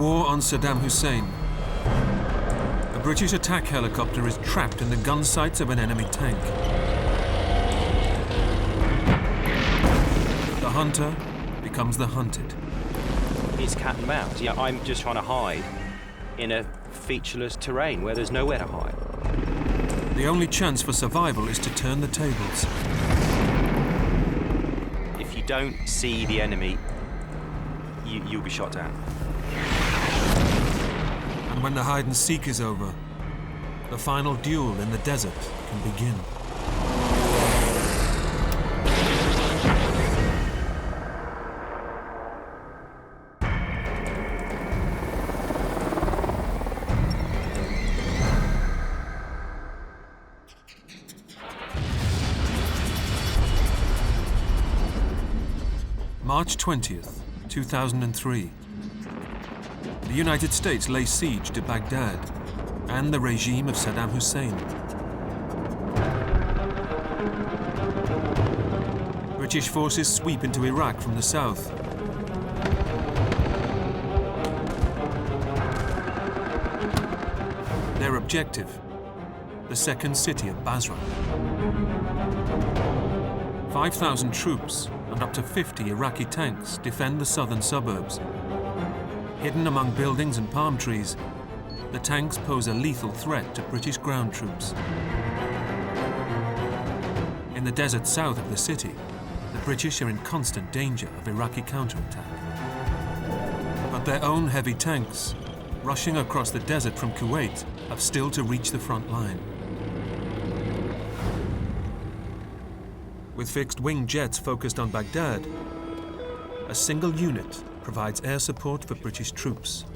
War on Saddam Hussein. A British attack helicopter is trapped in the gun sights of an enemy tank. The hunter becomes the hunted. It's cat and mouse. Yeah, I'm just trying to hide in a featureless terrain where there's nowhere to hide. The only chance for survival is to turn the tables. If you don't see the enemy, you'll be shot down. And when the hide and seek is over, the final duel in the desert can begin. March 20th, 2003. The United States lay siege to Baghdad and the regime of Saddam Hussein. British forces sweep into Iraq from the south. Their objective, the second city of Basra. 5,000 troops and up to 50 Iraqi tanks defend the southern suburbs. Hidden among buildings and palm trees, the tanks pose a lethal threat to British ground troops. In the desert south of the city, the British are in constant danger of Iraqi counterattack. But their own heavy tanks, rushing across the desert from Kuwait, have still to reach the front line. With fixed-wing jets focused on Baghdad, a single unit provides air support for British troops.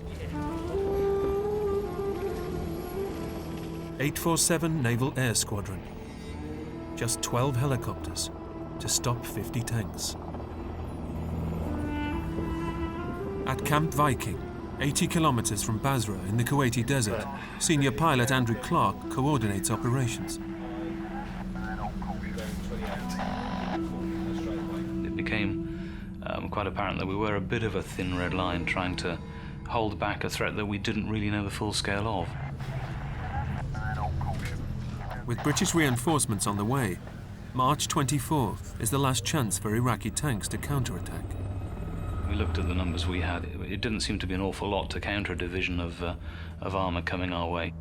847 Naval Air Squadron. Just 12 helicopters to stop 50 tanks. At Camp Viking, 80 kilometers from Basra in the Kuwaiti desert, senior pilot Andrew Clark coordinates operations. It became quite apparent that we were a bit of a thin red line trying to hold back a threat that we didn't really know the full scale of. With British reinforcements on the way, March 24th is the last chance for Iraqi tanks to counterattack. We looked at the numbers we had. It didn't seem to be an awful lot to counter a division of armour coming our way.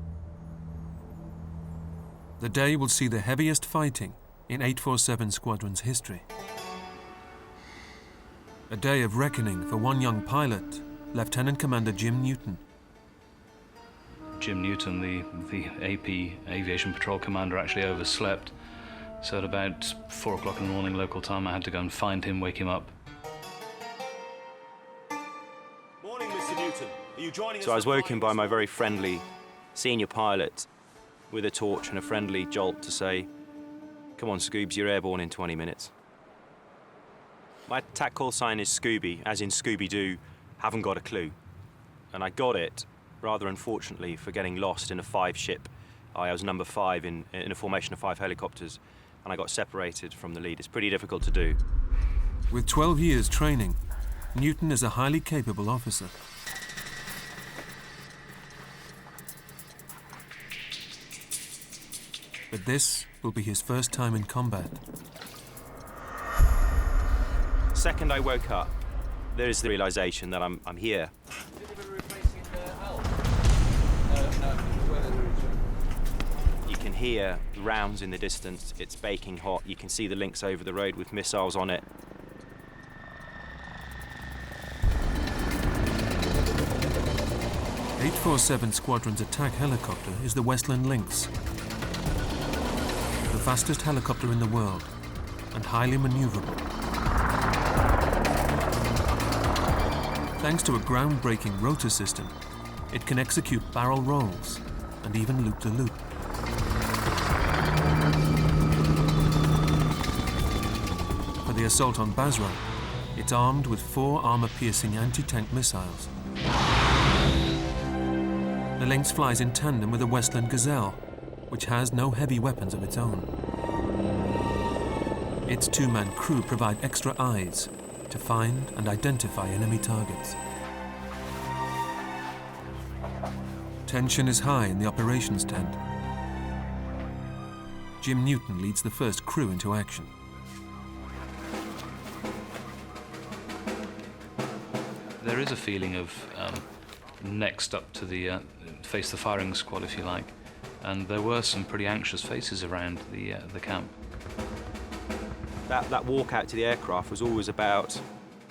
The day will see the heaviest fighting in 847 Squadron's history. A day of reckoning for one young pilot, Lieutenant Commander Jim Newton. Jim Newton, the AP Aviation Patrol Commander, actually overslept. So at about 4 o'clock in the morning local time, I had to go and find him, wake him up. Morning, Mr. Newton. Are you joining us? So I was woken by my very friendly senior pilot with a torch and a friendly jolt to say, "Come on, Scoobs, you're airborne in 20 minutes." My attack call sign is Scooby, as in Scooby-Doo, haven't got a clue. And I got it, rather unfortunately, for getting lost in a 5-ship. I was number 5 in a formation of 5 helicopters, and I got separated from the lead. It's pretty difficult to do. With 12 years training, Newton is a highly capable officer. But this will be his first time in combat. The second I woke up, there is the realization that I'm here. You can hear rounds in the distance. It's baking hot. You can see the Lynx over the road with missiles on it. The 847 Squadron's attack helicopter is the Westland Lynx, the fastest helicopter in the world and highly maneuverable. Thanks to a groundbreaking rotor system, it can execute barrel rolls and even loop-to-loop. For the assault on Basra, it's armed with 4 armor-piercing anti-tank missiles. The Lynx flies in tandem with the Westland Gazelle, which has no heavy weapons of its own. Its 2-man crew provide extra eyes to find and identify enemy targets. Tension is high in the operations tent. Jim Newton leads the first crew into action. There is a feeling of next up to the face the firing squad, if you like, and there were some pretty anxious faces around the camp. That walk out to the aircraft was always about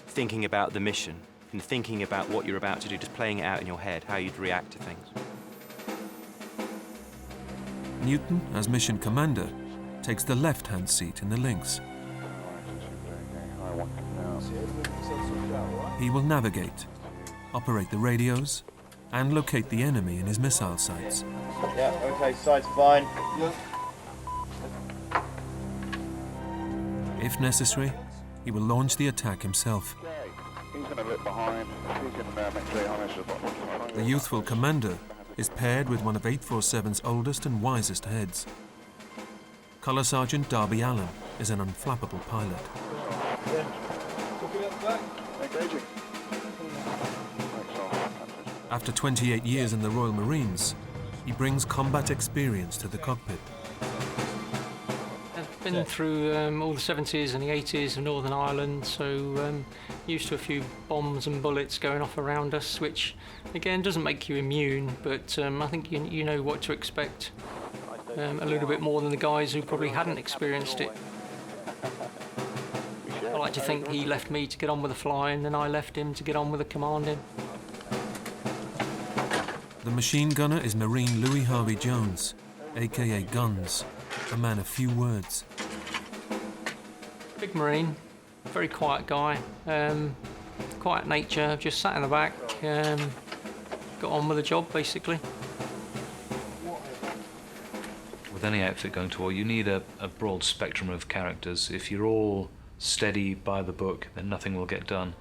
thinking about the mission and thinking about what you're about to do, just playing it out in your head, how you'd react to things. Newton, as mission commander, takes the left-hand seat in the Lynx. He will navigate, operate the radios, and locate the enemy in his missile sites. Yeah, okay, sights fine. Yeah. If necessary, he will launch the attack himself. He's going to look behind. He's going to make sure harness. The youthful commander is paired with one of 847's oldest and wisest heads. Colour Sergeant Darby Allen is an unflappable pilot. Engaging. After 28 years in the Royal Marines, he brings combat experience to the cockpit. I've been through all the 70s and the 80s of Northern Ireland, so used to a few bombs and bullets going off around us, which again doesn't make you immune, but I think you know what to expect a little bit more than the guys who probably hadn't experienced it. I like to think he left me to get on with the flying, and I left him to get on with the commanding. The machine gunner is Marine Louis Harvey Jones, aka Guns, a man of few words. Big Marine, very quiet guy, quiet nature, just sat in the back, got on with the job basically. With any outfit going to war, you need a broad spectrum of characters. If you're all steady by the book, then nothing will get done.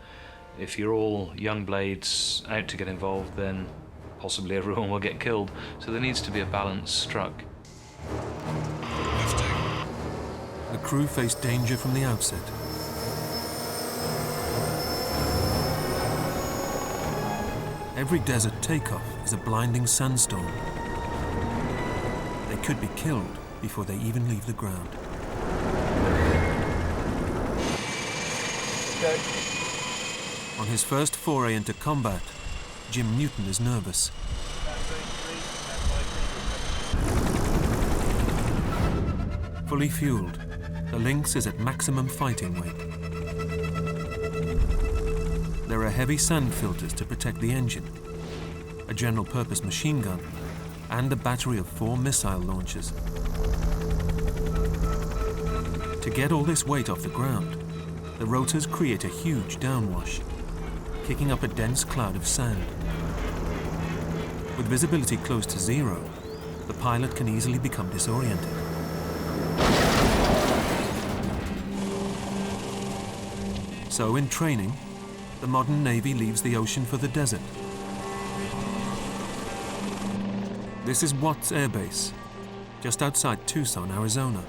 If you're all young blades out to get involved, then possibly everyone will get killed. So there needs to be a balance struck. The crew face danger from the outset. Every desert takeoff is a blinding sandstorm. They could be killed before they even leave the ground. Okay. On his first foray into combat, Jim Newton is nervous. Fully fueled, the Lynx is at maximum fighting weight. There are heavy sand filters to protect the engine, a general-purpose machine gun, and a battery of 4 missile launchers. To get all this weight off the ground, the rotors create a huge downwash, kicking up a dense cloud of sand. With visibility close to zero, the pilot can easily become disoriented. So in training, the modern Navy leaves the ocean for the desert. This is Watts Air Base, just outside Tucson, Arizona.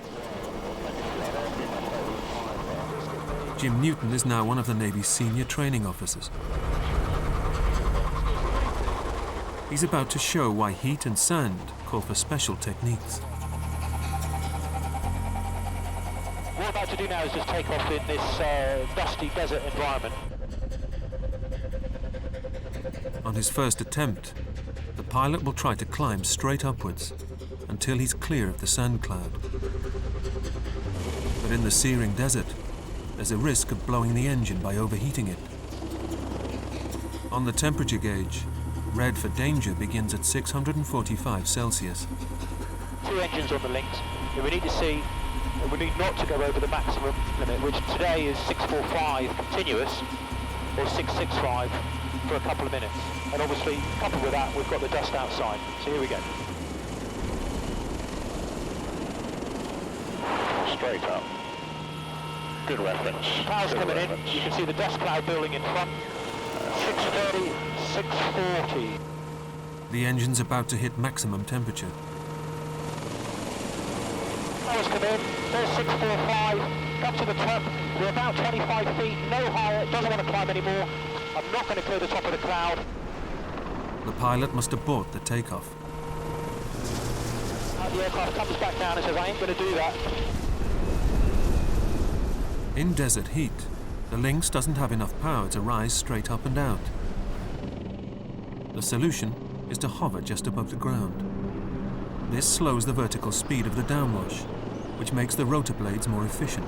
Jim Newton is now one of the Navy's senior training officers. He's about to show why heat and sand call for special techniques. What we're about to do now is just take off in this dusty desert environment. On his first attempt, the pilot will try to climb straight upwards until he's clear of the sand cloud. But in the searing desert, there's a risk of blowing the engine by overheating it. On the temperature gauge, red for danger begins at 645 Celsius. 2 engines on the Lynx, and we need to see, we need not to go over the maximum limit, which today is 645 continuous, or 665 for a couple of minutes. And obviously, coupled with that, we've got the dust outside. So here we go. Straight up. Good reference. Clouds coming in. You can see the dust cloud building in front. 630, 640. The engine's about to hit maximum temperature. Clouds come in. There's 645. Up to the top. We're about 25 feet. No higher. Doesn't want to climb anymore. I'm not going to clear the top of the cloud. The pilot must abort the takeoff. The aircraft comes back down and says, I ain't going to do that. In desert heat, the Lynx doesn't have enough power to rise straight up and out. The solution is to hover just above the ground. This slows the vertical speed of the downwash, which makes the rotor blades more efficient.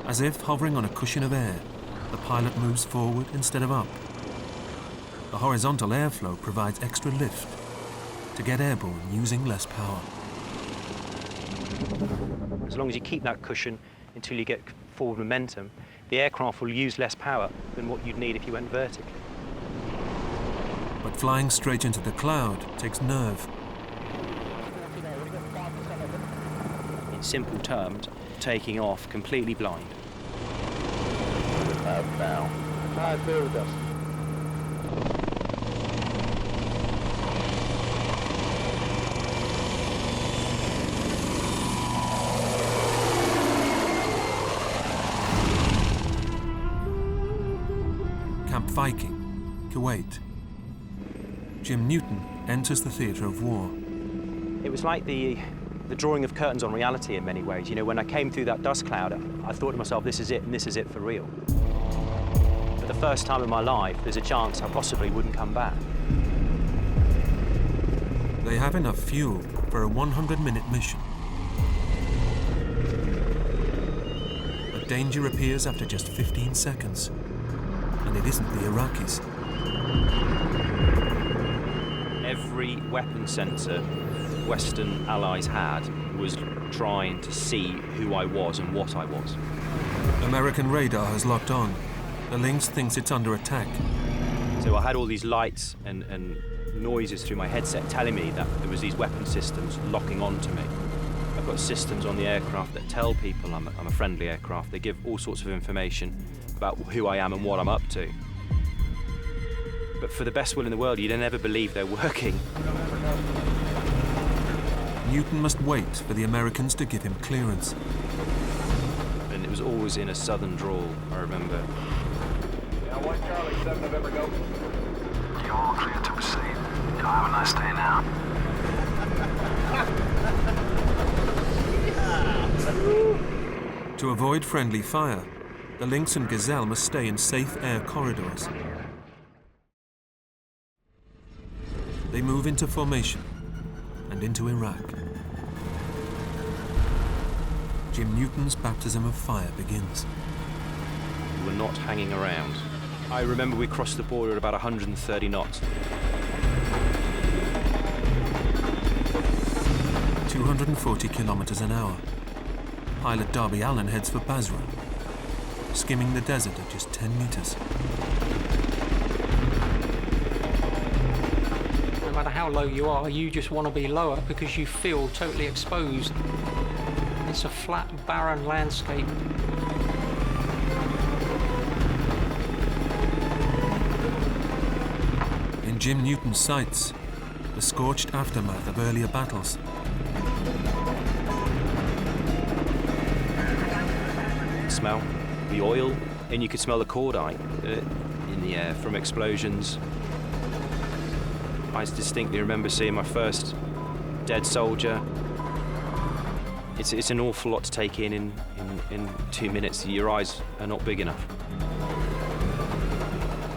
As if hovering on a cushion of air, the pilot moves forward instead of up. The horizontal airflow provides extra lift to get airborne using less power. As long as you keep that cushion until you get forward momentum, the aircraft will use less power than what you'd need if you went vertically. But flying straight into the cloud takes nerve. In simple terms, taking off completely blind. Now. I feel dust. Camp Viking, Kuwait. Jim Newton enters the theatre of war. It was like the drawing of curtains on reality in many ways. You know, when I came through that dust cloud, I thought to myself, this is it, and this is it for real. For the first time in my life, there's a chance I possibly wouldn't come back. They have enough fuel for a 100-minute mission. But danger appears after just 15 seconds. And it isn't the Iraqis. Every weapon sensor Western allies had was trying to see who I was and what I was. American radar has locked on. The Lynx thinks it's under attack. So I had all these lights and noises through my headset telling me that there was these weapon systems locking onto me. I've got systems on the aircraft that tell people I'm a friendly aircraft. They give all sorts of information about who I am and what I'm up to. But for the best will in the world, you'd never believe they're working. Newton must wait for the Americans to give him clearance. And it was always in a southern drawl, I remember. Yeah, 1 Charlie, 7 November, go. You're all clear to proceed. You'll have a nice day now. To avoid friendly fire, the Lynx and Gazelle must stay in safe air corridors. They move into formation and into Iraq. Jim Newton's baptism of fire begins. We were not hanging around. I remember we crossed the border at about 130 knots. 240 kilometers an hour. Pilot Darby Allen heads for Basra, skimming the desert at just 10 meters. No matter how low you are, you just want to be lower because you feel totally exposed. It's a flat, barren landscape. In Jim Newton's sights, the scorched aftermath of earlier battles. Smell the oil, and you could smell the cordite in the air from explosions. I distinctly remember seeing my first dead soldier. It's an awful lot to take in 2 minutes. Your eyes are not big enough.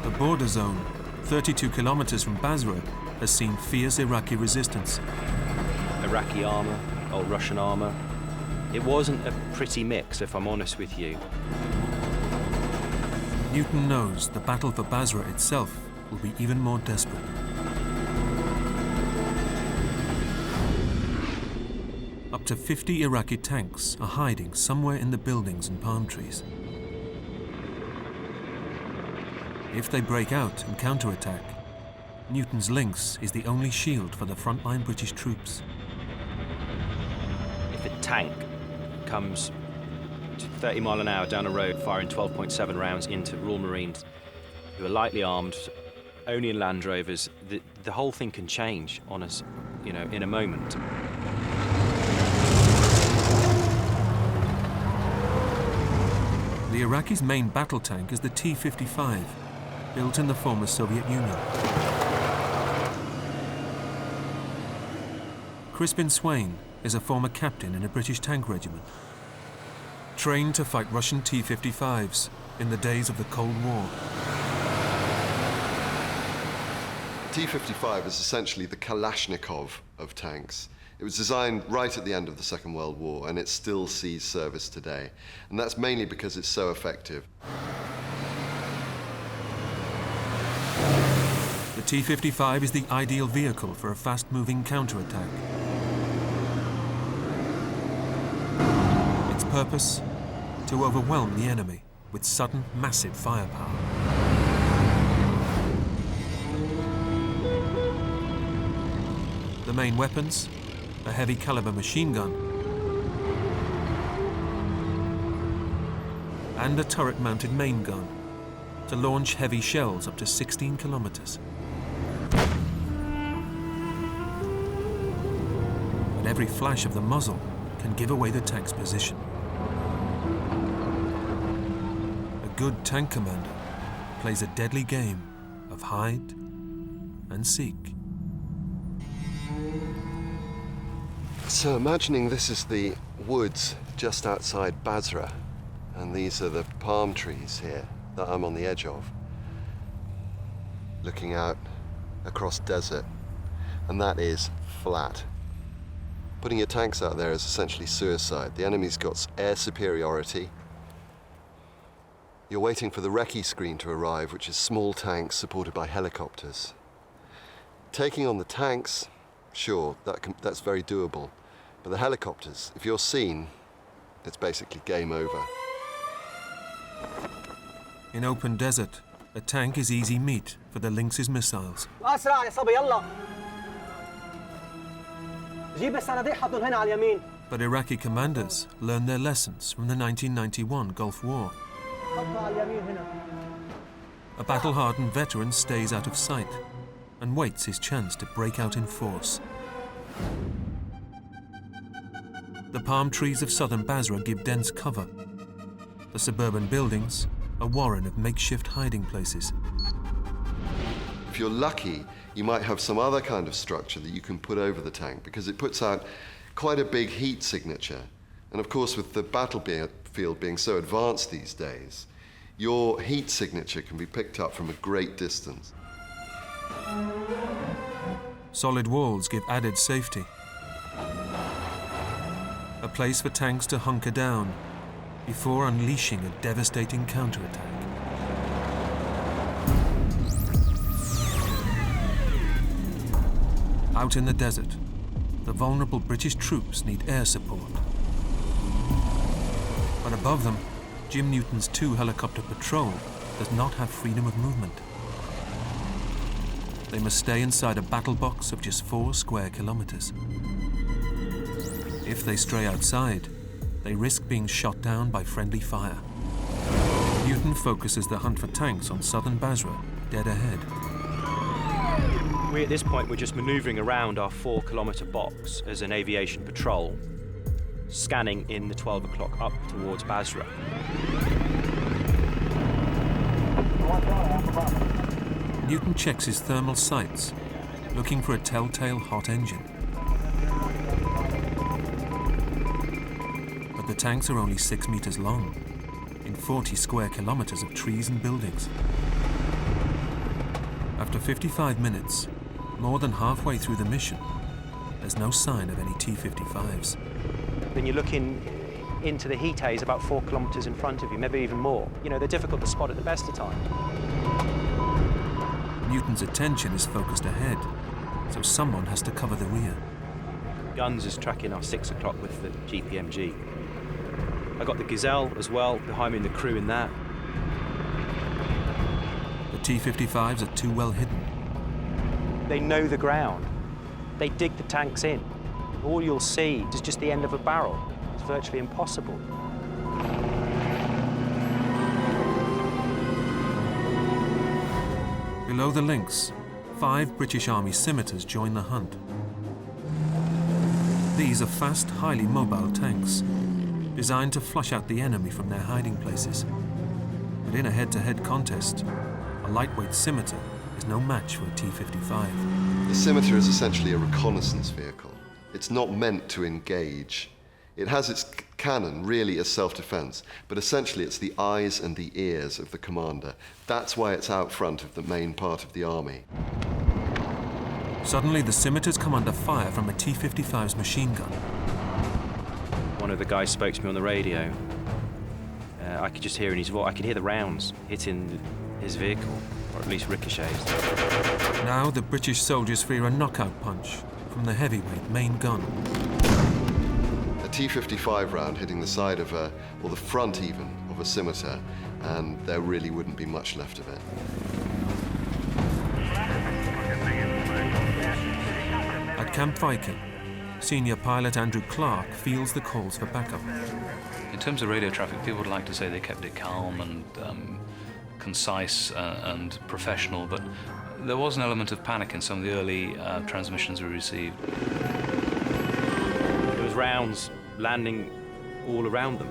The border zone, 32 kilometers from Basra, has seen fierce Iraqi resistance. Iraqi armor, old Russian armor. It wasn't a pretty mix, if I'm honest with you. Newton knows the battle for Basra itself will be even more desperate. Up to 50 Iraqi tanks are hiding somewhere in the buildings and palm trees. If they break out and counterattack, Newton's Lynx is the only shield for the frontline British troops. If a tank comes to 30 mile an hour down a road firing 12.7 rounds into Royal Marines who are lightly armed, only in Land Rovers, the whole thing can change on us, you know, in a moment. The Iraqis' main battle tank is the T-55, built in the former Soviet Union. Crispin Swain is a former captain in a British tank regiment, trained to fight Russian T-55s in the days of the Cold War. T-55 is essentially the Kalashnikov of tanks. It was designed right at the end of the Second World War, and it still sees service today. And that's mainly because it's so effective. The T-55 is the ideal vehicle for a fast-moving counterattack. Its purpose? To overwhelm the enemy with sudden, massive firepower. The main weapons? A heavy-caliber machine gun and a turret-mounted main gun to launch heavy shells up to 16 kilometers. But every flash of the muzzle can give away the tank's position. A good tank commander plays a deadly game of hide and seek. So imagining this is the woods just outside Basra, and these are the palm trees here that I'm on the edge of, looking out across desert, and that is flat. Putting your tanks out there is essentially suicide. The enemy's got air superiority. You're waiting for the recce screen to arrive, which is small tanks supported by helicopters. Taking on the tanks, sure, that's very doable. But the helicopters, if you're seen, it's basically game over. In open desert, a tank is easy meat for the Lynx's missiles. But Iraqi commanders learned their lessons from the 1991 Gulf War. A battle-hardened veteran stays out of sight and waits his chance to break out in force. The palm trees of southern Basra give dense cover. The suburban buildings, a warren of makeshift hiding places. If you're lucky, you might have some other kind of structure that you can put over the tank, because it puts out quite a big heat signature. And of course, with the battlefield being so advanced these days, your heat signature can be picked up from a great distance. Solid walls give added safety. A place for tanks to hunker down before unleashing a devastating counterattack. Out in the desert, the vulnerable British troops need air support. But above them, Jim Newton's 2 helicopter patrol does not have freedom of movement. They must stay inside a battle box of just 4 square kilometers. If they stray outside, they risk being shot down by friendly fire. Newton focuses the hunt for tanks on southern Basra, dead ahead. At this point, we're just manoeuvring around our 4-kilometer box as an aviation patrol, scanning in the 12 o'clock up towards Basra. Newton checks his thermal sights, looking for a telltale hot engine. But the tanks are only 6 meters long, in 40 square kilometers of trees and buildings. After 55 minutes, more than halfway through the mission, there's no sign of any T-55s. When you're looking into the heat haze about 4 kilometers in front of you, maybe even more, you know, they're difficult to spot at the best of times. Newton's attention is focused ahead, so someone has to cover the rear. Guns is tracking our 6 o'clock with the GPMG. I got the Gazelle as well, behind me and the crew in that. The T-55s are too well hidden. They know the ground. They dig the tanks in. All you'll see is just the end of a barrel. It's virtually impossible. Below the Lynx, 5 British Army scimitars join the hunt. These are fast, highly mobile tanks, designed to flush out the enemy from their hiding places. But in a head-to-head contest, a lightweight scimitar is no match for a T-55. The scimitar is essentially a reconnaissance vehicle. It's not meant to engage. It has its cannon really as self-defense, but essentially it's the eyes and the ears of the commander. That's why it's out front of the main part of the army. Suddenly, the scimitars come under fire from a T-55's machine gun. One of the guys spoke to me on the radio. I could just hear in his voice, I could hear the rounds hitting his vehicle, or at least ricochets. Now the British soldiers fear a knockout punch from the heavyweight main gun. A T-55 round hitting the side of or the front even, of a scimitar, and there really wouldn't be much left of it. At Camp Viking, senior pilot Andrew Clark fields the calls for backup. In terms of radio traffic, people would like to say they kept it calm and concise and professional, but there was an element of panic in some of the early transmissions we received. There was rounds landing all around them.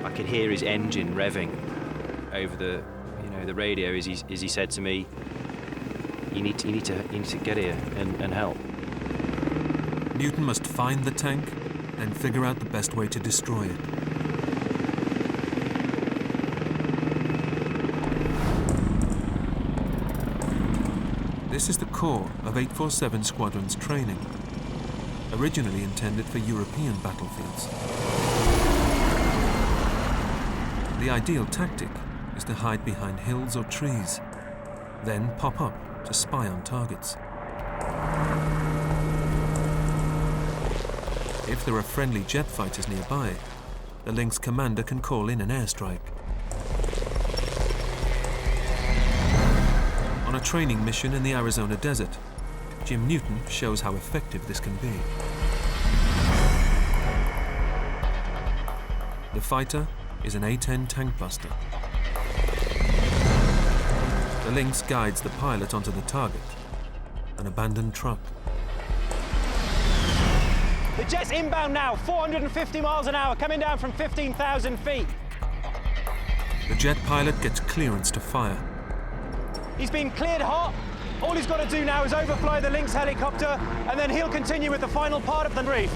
I could hear his engine revving over the radio as he said to me, "You need to get here and help." Newton must find the tank and figure out the best way to destroy it. This is the core of 847 Squadron's training, originally intended for European battlefields. The ideal tactic is to hide behind hills or trees, then pop up to spy on targets. If there are friendly jet fighters nearby, the Lynx commander can call in an airstrike. On a training mission in the Arizona desert, Jim Newton shows how effective this can be. The fighter is an A-10 tank buster. The Lynx guides the pilot onto the target, an abandoned truck. The jet's inbound now, 450 miles an hour, coming down from 15,000 feet. The jet pilot gets clearance to fire. He's been cleared hot. All he's got to do now is overfly the Lynx helicopter, and then he'll continue with the final part of the brief.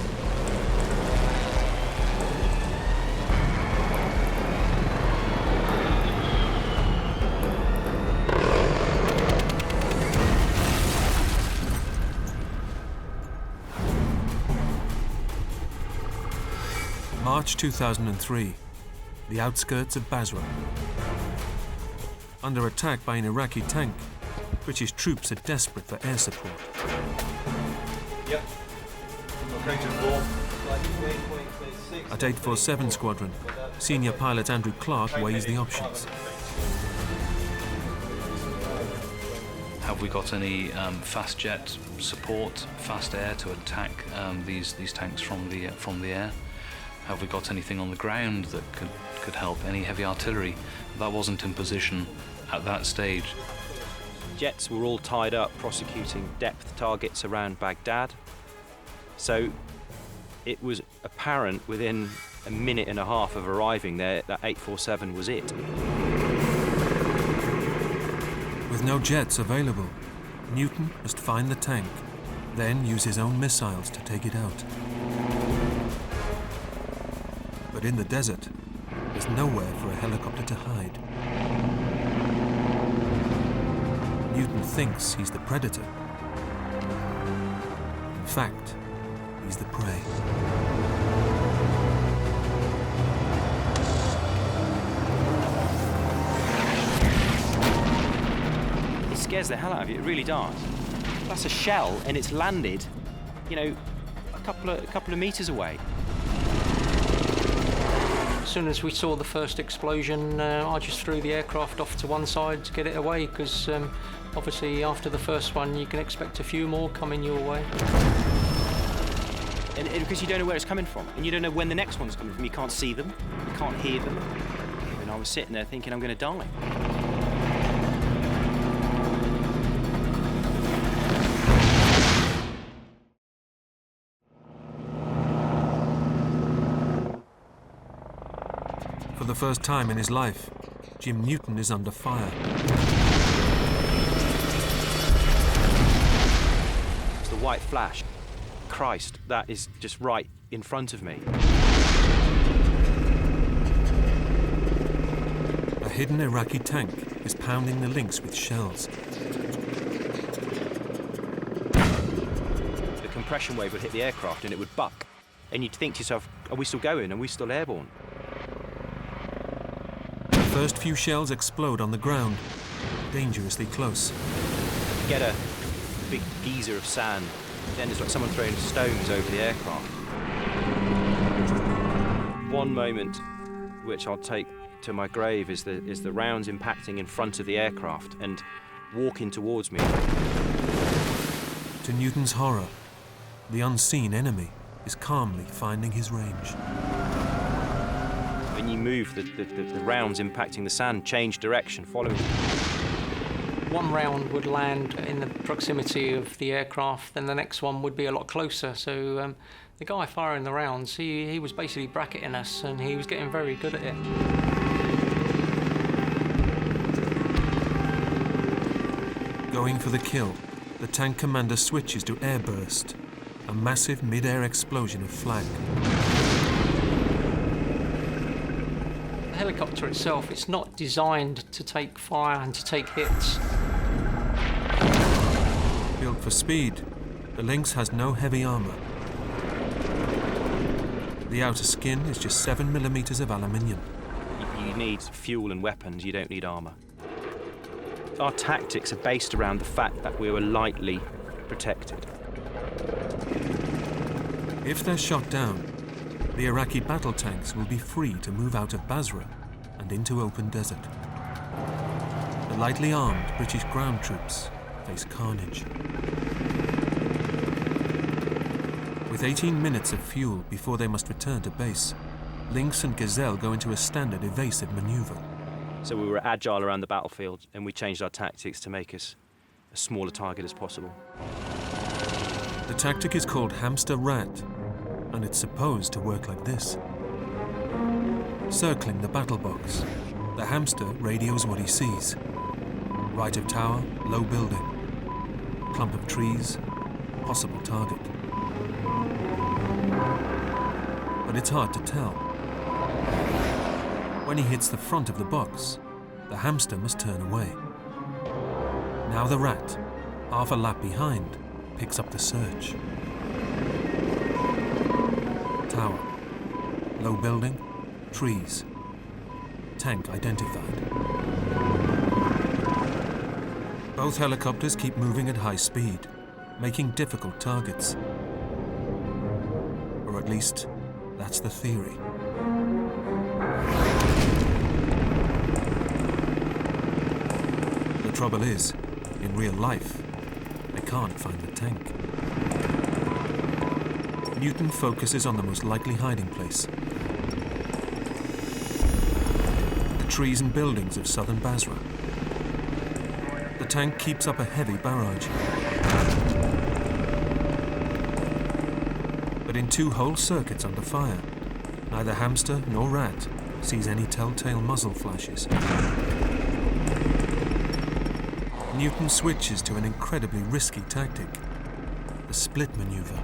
March 2003, the outskirts of Basra. Under attack by an Iraqi tank, British troops are desperate for air support. Yep. Okay, At 847 Squadron, senior pilot Andrew Clark weighs the options. Have we got any fast jet support, fast air to attack these tanks from the air? Have we got anything on the ground that could help? Any heavy artillery? That wasn't in position at that stage. Jets were all tied up prosecuting depth targets around Baghdad. So it was apparent within a minute and a half of arriving there that 847 was it. With no jets available, Newton must find the tank, then use his own missiles to take it out. But in the desert, there's nowhere for a helicopter to hide. Newton thinks he's the predator. In fact, he's the prey. It scares the hell out of you, it really does. That's a shell and it's landed, a couple of meters away. As soon as we saw the first explosion, I just threw the aircraft off to one side to get it away, because obviously after the first one you can expect a few more coming your way. And because you don't know where it's coming from, and you don't know when the next one's coming from. You can't see them, you can't hear them. And I was sitting there thinking I'm going to die. For the first time in his life, Jim Newton is under fire. It's the white flash. Christ, that is just right in front of me. A hidden Iraqi tank is pounding the Lynx with shells. The compression wave would hit the aircraft and it would buck. And you'd think to yourself, are we still going? Are we still airborne? The first few shells explode on the ground, dangerously close. You get a big geyser of sand. Then it's like someone throwing stones over the aircraft. One moment, which I'll take to my grave, is the rounds impacting in front of the aircraft and walking towards me. To Newton's horror, the unseen enemy is calmly finding his range. When you move, the rounds impacting the sand change direction, following. One round would land in the proximity of the aircraft, then the next one would be a lot closer. So the guy firing the rounds, he was basically bracketing us, and he was getting very good at it. Going for the kill, the tank commander switches to airburst, a massive mid-air explosion of flak. The helicopter itself, it's not designed to take fire and to take hits. Built for speed, the Lynx has no heavy armor. The outer skin is just 7 millimeters of aluminium. You need fuel and weapons, you don't need armor. Our tactics are based around the fact that we were lightly protected. If they're shot down, the Iraqi battle tanks will be free to move out of Basra and into open desert. The lightly armed British ground troops face carnage. With 18 minutes of fuel before they must return to base, Lynx and Gazelle go into a standard evasive maneuver. So we were agile around the battlefield, and we changed our tactics to make us a smaller target as possible. The tactic is called Hamster Rat, and it's supposed to work like this. Circling the battle box, the hamster radios what he sees. Right of tower, low building. Clump of trees, possible target. But it's hard to tell. When he hits the front of the box, the hamster must turn away. Now the rat, half a lap behind, picks up the search. Tower, low building, trees. Tank identified. Both helicopters keep moving at high speed, making difficult targets. Or at least, that's the theory. The trouble is, in real life, they can't find the tank. Newton focuses on the most likely hiding place. The trees and buildings of southern Basra. The tank keeps up a heavy barrage. But in 2 whole circuits under fire, neither hamster nor rat sees any telltale muzzle flashes. Newton switches to an incredibly risky tactic, the split maneuver.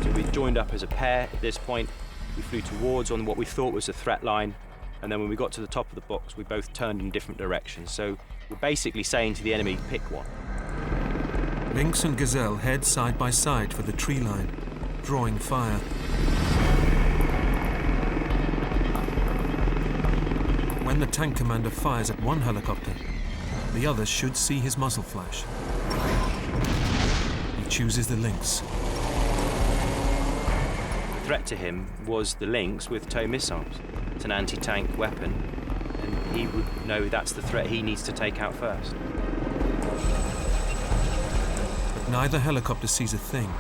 So we joined up as a pair at this point. We flew towards on what we thought was a threat line, and then when we got to the top of the box, we both turned in different directions. So we're basically saying to the enemy, pick one. Lynx and Gazelle head side by side for the tree line, drawing fire. When the tank commander fires at one helicopter, the other should see his muzzle flash. He chooses the Lynx. The threat to him was the Lynx with tow missiles. It's an anti-tank weapon, and he would know that's the threat he needs to take out first. But neither helicopter sees a thing.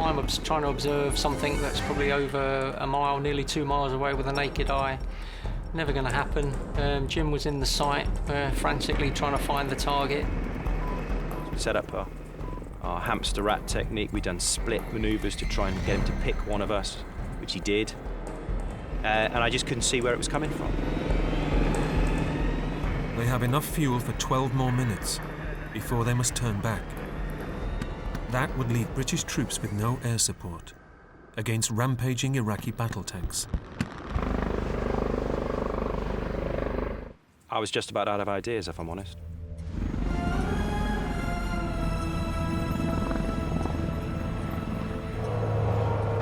I'm trying to observe something that's probably over a mile, nearly 2 miles away with a naked eye. Never going to happen. Jim was in the site, frantically trying to find the target. We set up our hamster rat technique. We'd done split maneuvers to try and get him to pick one of us, which he did. And I just couldn't see where it was coming from. They have enough fuel for 12 more minutes before they must turn back. That would leave British troops with no air support against rampaging Iraqi battle tanks. I was just about out of ideas, if I'm honest.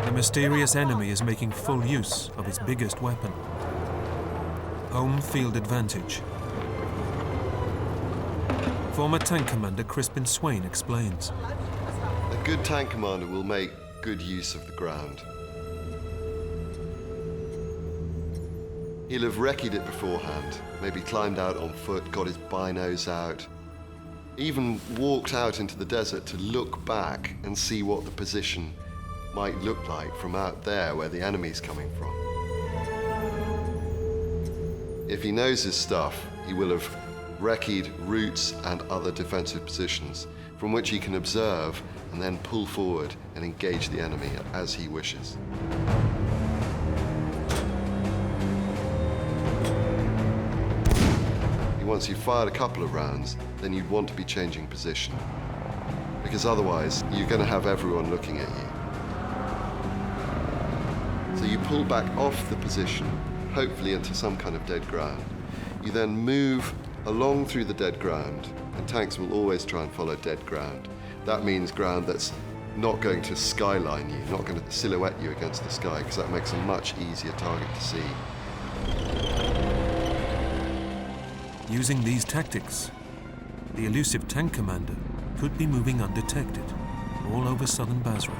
The mysterious enemy is making full use of its biggest weapon. Home field advantage. Former tank commander Crispin Swain explains. A good tank commander will make good use of the ground. He'll have recce'd it beforehand, maybe climbed out on foot, got his binos out, even walked out into the desert to look back and see what the position might look like from out there where the enemy's coming from. If he knows his stuff, he will have recce'd routes and other defensive positions from which he can observe and then pull forward and engage the enemy as he wishes. Once you've fired a couple of rounds, then you'd want to be changing position, because otherwise you're going to have everyone looking at you. So you pull back off the position, hopefully into some kind of dead ground. You then move along through the dead ground, and tanks will always try and follow dead ground. That means ground that's not going to skyline you, not going to silhouette you against the sky, because that makes a much easier target to see. Using these tactics, the elusive tank commander could be moving undetected all over southern Basra.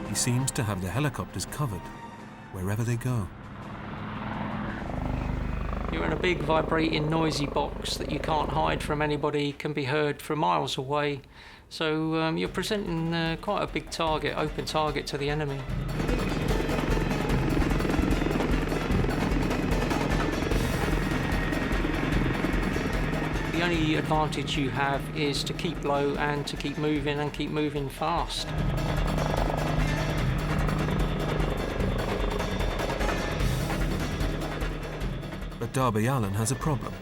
He seems to have the helicopters covered wherever they go. You're in a big, vibrating, noisy box that you can't hide from anybody, can be heard from miles away. So you're presenting quite a big target, open target to the enemy. The only advantage you have is to keep low and to keep moving fast. But Darby Allin has a problem.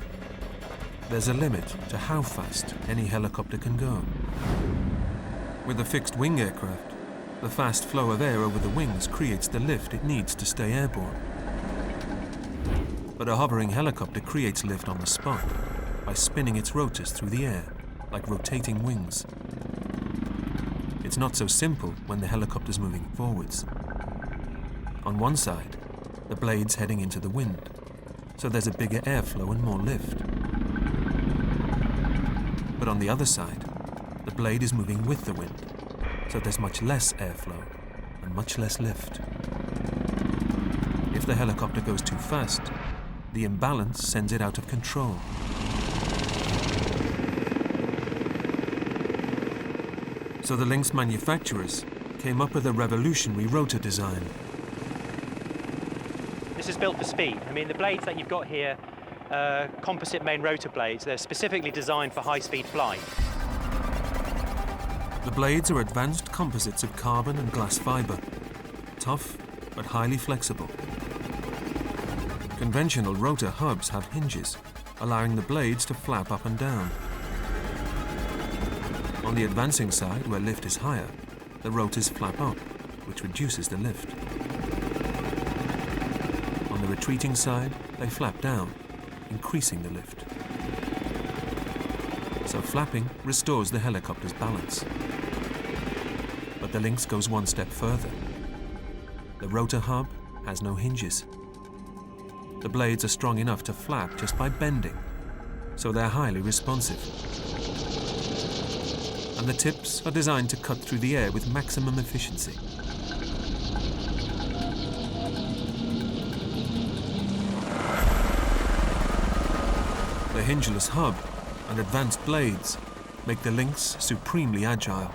There's a limit to how fast any helicopter can go. With a fixed-wing aircraft, the fast flow of air over the wings creates the lift it needs to stay airborne. But a hovering helicopter creates lift on the spot by spinning its rotors through the air, like rotating wings. It's not so simple when the helicopter's moving forwards. On one side, the blade's heading into the wind, so there's a bigger airflow and more lift. But on the other side, the blade is moving with the wind, so there's much less airflow and much less lift. If the helicopter goes too fast, the imbalance sends it out of control. So the Lynx manufacturers came up with a revolutionary rotor design. This is built for speed. I mean, the blades that you've got here are composite main rotor blades. They're specifically designed for high-speed flight. The blades are advanced composites of carbon and glass fiber, tough but highly flexible. Conventional rotor hubs have hinges, allowing the blades to flap up and down. On the advancing side, where lift is higher, the rotors flap up, which reduces the lift. On the retreating side, they flap down, increasing the lift. So flapping restores the helicopter's balance. But the Lynx goes one step further. The rotor hub has no hinges. The blades are strong enough to flap just by bending, so they're highly responsive. And the tips are designed to cut through the air with maximum efficiency. The hingeless hub and advanced blades make the Lynx supremely agile.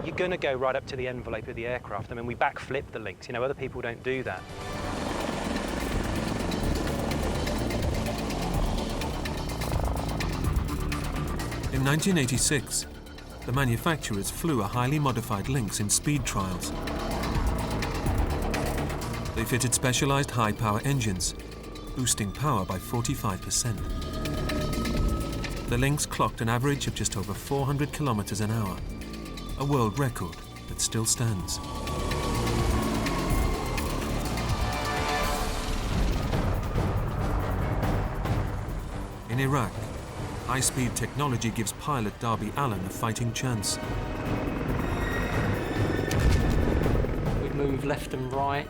You're going to go right up to the envelope of the aircraft. I mean, we backflip the Lynx. You know, other people don't do that. In 1986, the manufacturers flew a highly modified Lynx in speed trials. They fitted specialized high-power engines, boosting power by 45%. The Lynx clocked an average of just over 400 kilometers an hour, a world record that still stands. In Iraq, high-speed technology gives pilot Darby Allen a fighting chance. We'd move left and right,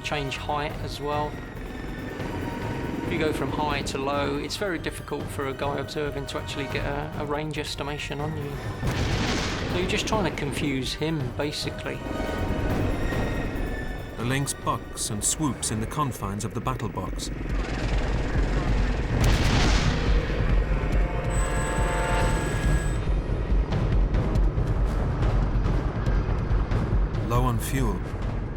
change height as well. If you go from high to low, it's very difficult for a guy observing to actually get a range estimation on you. So you're just trying to confuse him, basically. The Lynx bucks and swoops in the confines of the battle box. Low on fuel,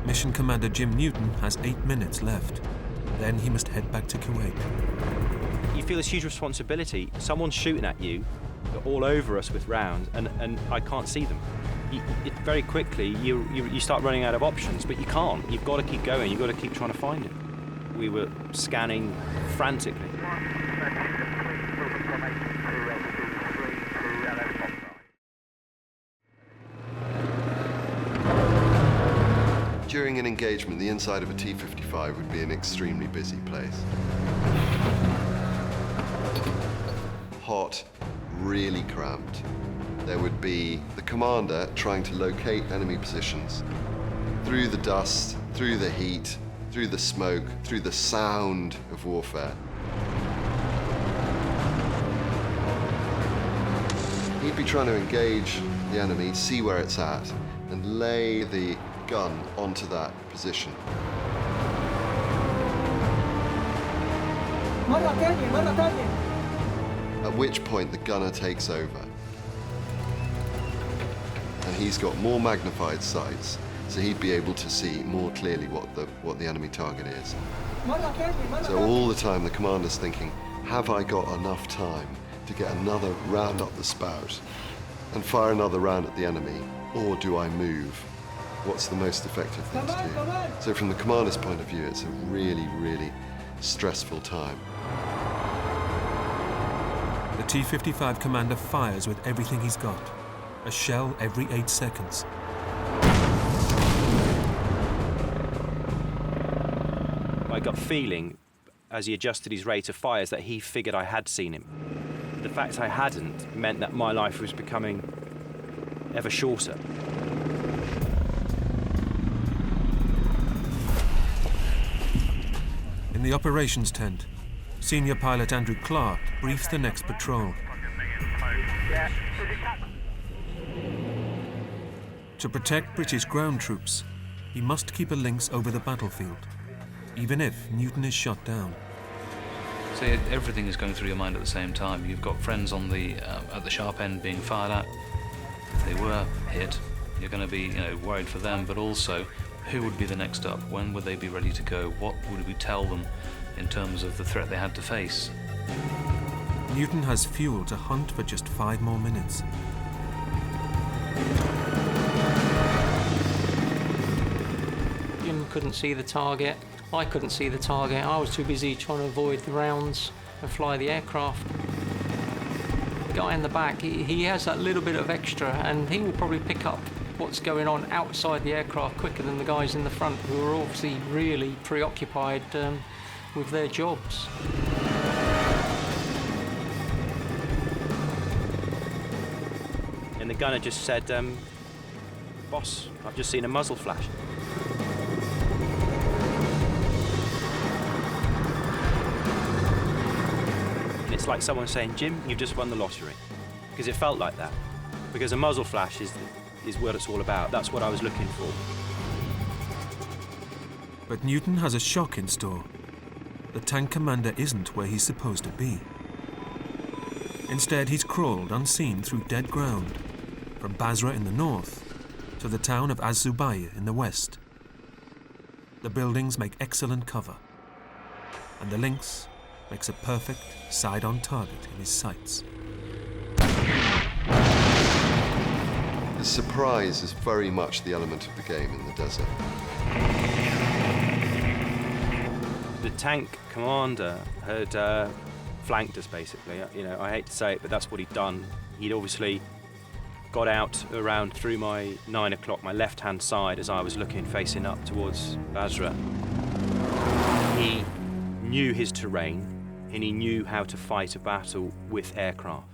Mission Commander Jim Newton has 8 minutes left. Then he must head back to Kuwait. You feel this huge responsibility. Someone's shooting at you, they're all over us with rounds, and I can't see them. Very quickly, you start running out of options, but you can't. You've got to keep going. You've got to keep trying to find him. We were scanning frantically. During an engagement, the inside of a T-55 would be an extremely busy place. Hot, really cramped. There would be the commander trying to locate enemy positions through the dust, through the heat, through the smoke, through the sound of warfare. He'd be trying to engage the enemy, see where it's at, and lay the gun onto that position. At which point the gunner takes over. And he's got more magnified sights, so he'd be able to see more clearly what the enemy target is. So all the time the commander's thinking, have I got enough time to get another round up the spout and fire another round at the enemy, or do I move? What's the most effective thing to do? So from the commander's point of view, it's a really, really stressful time. The T-55 commander fires with everything he's got. A shell every 8 seconds. I got feeling, as he adjusted his rate of fires, that he figured I had seen him. The fact I hadn't meant that my life was becoming ever shorter. In the operations tent, senior pilot Andrew Clark briefs the next patrol. To protect British ground troops, he must keep a Lynx over the battlefield, even if Newton is shot down. So everything is going through your mind at the same time. You've got friends on the at the sharp end being fired at. If they were hit, you're going to be worried for them, but also who would be the next up? When would they be ready to go? What would we tell them in terms of the threat they had to face? Newton has fuel to hunt for just 5 more minutes. Jim couldn't see the target. I couldn't see the target. I was too busy trying to avoid the rounds and fly the aircraft. The guy in the back, he has that little bit of extra, and he will probably pick up what's going on outside the aircraft quicker than the guys in the front, who are obviously really preoccupied with their jobs. And the gunner just said, boss, I've just seen a muzzle flash. And it's like someone saying, Jim, you've just won the lottery. Because it felt like that. Because a muzzle flash is what it's all about. That's what I was looking for. But Newton has a shock in store. The tank commander isn't where he's supposed to be. Instead, he's crawled unseen through dead ground, from Basra in the north to the town of Az-Zubayr in the west. The buildings make excellent cover, and the Lynx makes a perfect side-on target in his sights. The surprise is very much the element of the game in the desert. The tank commander had flanked us, basically. You know, I hate to say it, but that's what he'd done. He'd obviously got out around through my 9 o'clock, my left-hand side, as I was looking, facing up towards Basra. He knew his terrain, and he knew how to fight a battle with aircraft.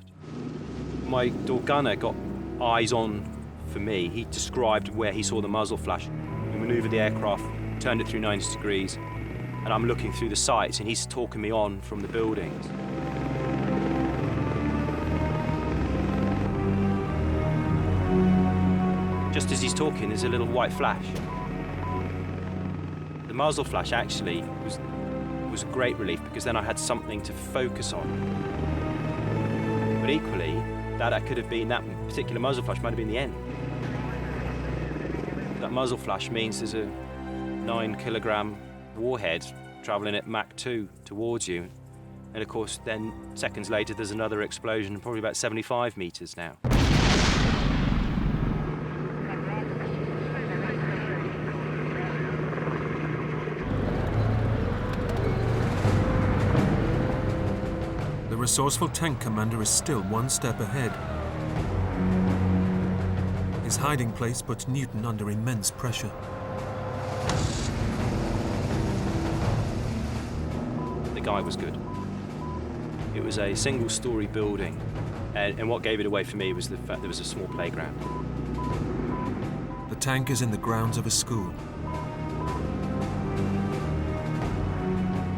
My door gunner got eyes on for me. He described where he saw the muzzle flash. We manoeuvred the aircraft, turned it through 90 degrees, and I'm looking through the sights, and he's talking me on from the buildings. Just as he's talking, there's a little white flash. The muzzle flash actually was a great relief, because then I had something to focus on. But equally, that could have been, that particular muzzle flash might have been the end. That muzzle flash means there's a 9-kilogram warhead traveling at Mach 2 towards you. And of course, then seconds later, there's another explosion, probably about 75 meters now. The resourceful tank commander is still one step ahead. His hiding place puts Newton under immense pressure. The guy was good. It was a single-story building, and what gave it away for me was the fact there was a small playground. The tank is in the grounds of a school.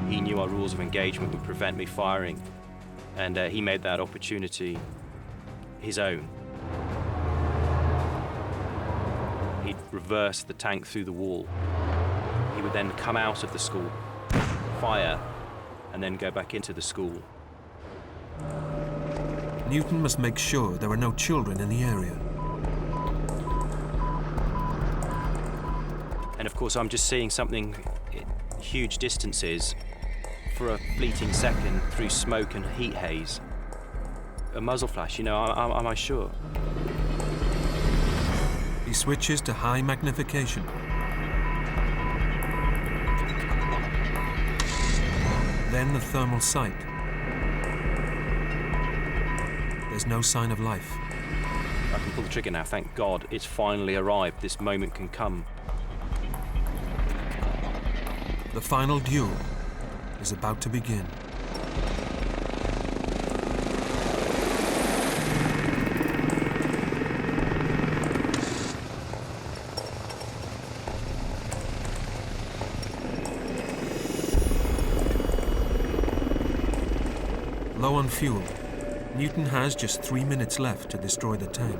He knew our rules of engagement would prevent me firing, and he made that opportunity his own. He'd reverse the tank through the wall. He would then come out of the school, fire, and then go back into the school. Newton must make sure there are no children in the area. And of course, I'm just seeing something at huge distances for a fleeting second through smoke and heat haze. A muzzle flash, you know, am I sure? He switches to high magnification. Then the thermal sight. There's no sign of life. I can pull the trigger now, thank God. It's finally arrived. This moment can come. The final duel is about to begin. Low on fuel, Newton has just 3 minutes left to destroy the tank.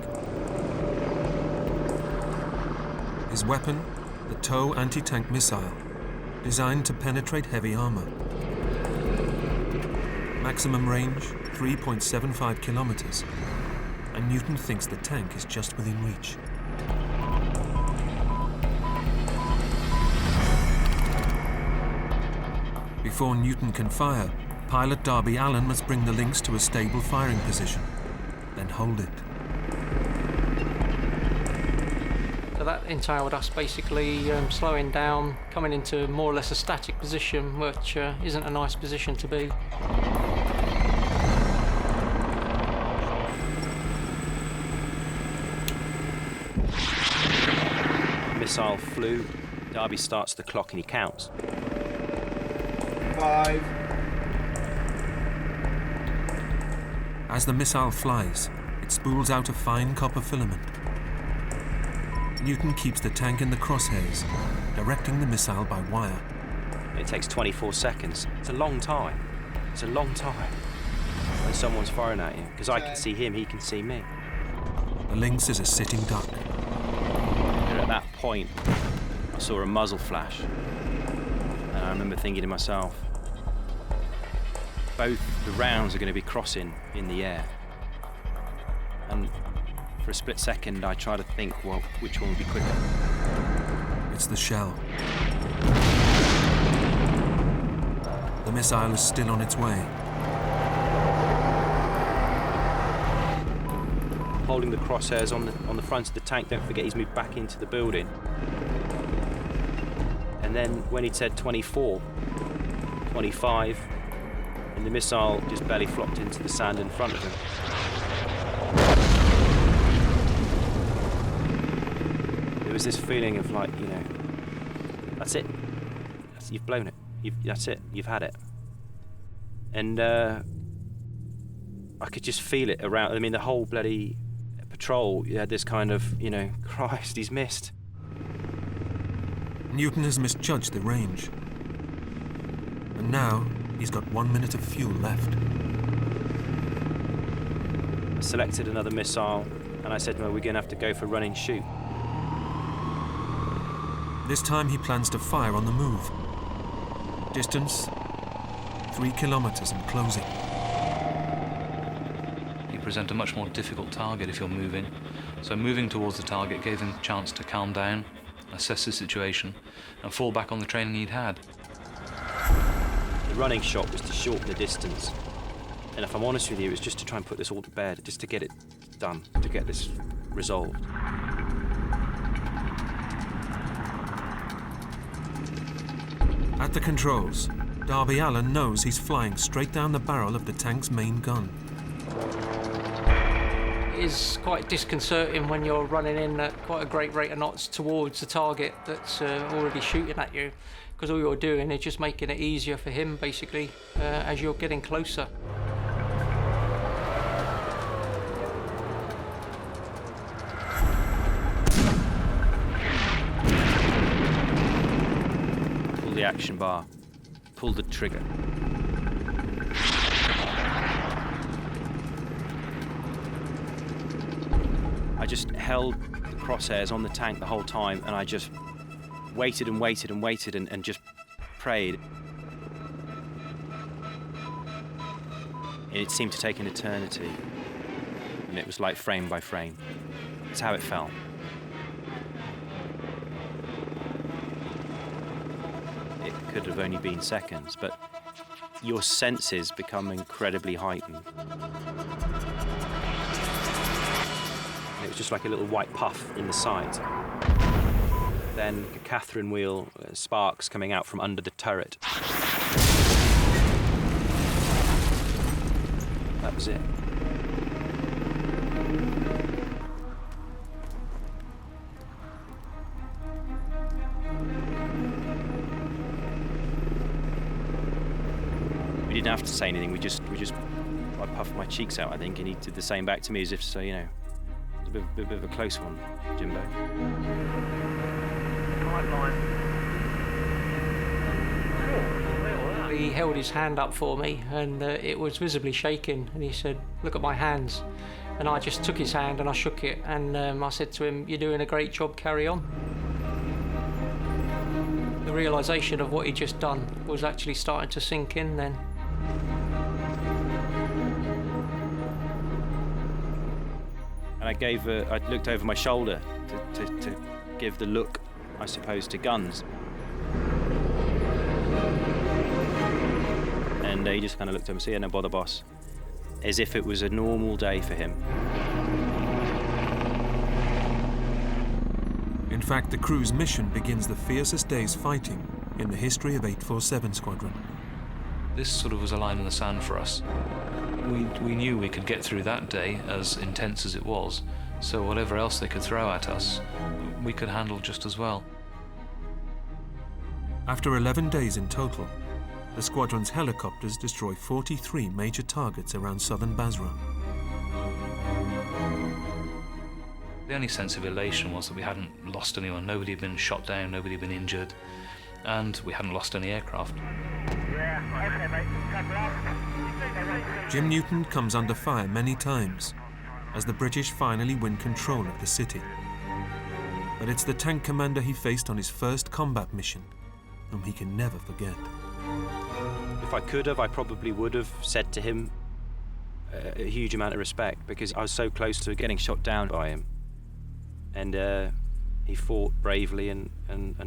His weapon, the TOW anti-tank missile, designed to penetrate heavy armor. Maximum range, 3.75 kilometers, and Newton thinks the tank is just within reach. Before Newton can fire, pilot Darby Allen must bring the Lynx to a stable firing position, then hold it. So that entailed us basically slowing down, coming into more or less a static position, which isn't a nice position to be. Missile flew. Darby starts the clock and he counts. 5. As the missile flies, it spools out a fine copper filament. Newton keeps the tank in the crosshairs, directing the missile by wire. It takes 24 seconds. It's a long time. It's a long time when someone's firing at you, because I can see him, he can see me. The Lynx is a sitting duck. And at that point, I saw a muzzle flash, and I remember thinking to myself, both the rounds are going to be crossing in the air. And for a split second, I try to think, well, which one will be quicker? It's the shell. The missile is still on its way. Holding the crosshairs on the front of the tank, don't forget he's moved back into the building. And then when he said 24, 25, and the missile just barely flopped into the sand in front of him. There was this feeling of like, you know, that's it. You've blown it. That's it. You've had it. And I could just feel it around. I mean, the whole bloody patrol, you had this kind of, you know, Christ, he's missed. Newton has misjudged the range. And now, he's got 1 minute of fuel left. I selected another missile, and I said, well, we're going to have to go for run and shoot. This time he plans to fire on the move. Distance, 3 kilometers and closing. You present a much more difficult target if you're moving. So moving towards the target gave him a chance to calm down, assess the situation, and fall back on the training he'd had. The running shot was to shorten the distance. And if I'm honest with you, it was just to try and put this all to bed, just to get it done, to get this resolved. At the controls, Darby Allen knows he's flying straight down the barrel of the tank's main gun. It is quite disconcerting when you're running in at quite a great rate of knots towards the target that's already shooting at you, because all you're doing is just making it easier for him, basically, as you're getting closer. Pull the action bar, pull the trigger. I just held the crosshairs on the tank the whole time, and I just waited and waited and waited and just prayed. And it seemed to take an eternity, and it was like frame by frame. It's how it felt. It could have only been seconds, but your senses become incredibly heightened. It was just like a little white puff in the sides. Then a Catherine wheel, sparks coming out from under the turret. That was it. We didn't have to say anything. We just I puffed my cheeks out, I think, and he did the same back to me as if to say, you know, it's a bit of a close one, Jimbo. He held his hand up for me, and it was visibly shaking, and he said, "Look at my hands." And I just took his hand and I shook it, and I said to him, "You're doing a great job, carry on." The realisation of what he'd just done was actually starting to sink in then. And I looked over my shoulder to give the look, I suppose, to guns. And he just kind of looked at me and said, "Yeah, no bother, boss," as if it was a normal day for him. In fact, the crew's mission begins the fiercest day's fighting in the history of 847 Squadron. This sort of was a line in the sand for us. We knew we could get through that day, as intense as it was, so whatever else they could throw at us, we could handle just as well. After 11 days in total, the squadron's helicopters destroy 43 major targets around southern Basra. The only sense of elation was that we hadn't lost anyone. Nobody had been shot down, nobody had been injured, and we hadn't lost any aircraft. Jim Newton comes under fire many times as the British finally win control of the city. But it's the tank commander he faced on his first combat mission whom he can never forget. If I could have, I probably would have said to him a huge amount of respect, because I was so close to getting shot down by him. And he fought bravely and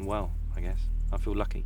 well, I guess. I feel lucky.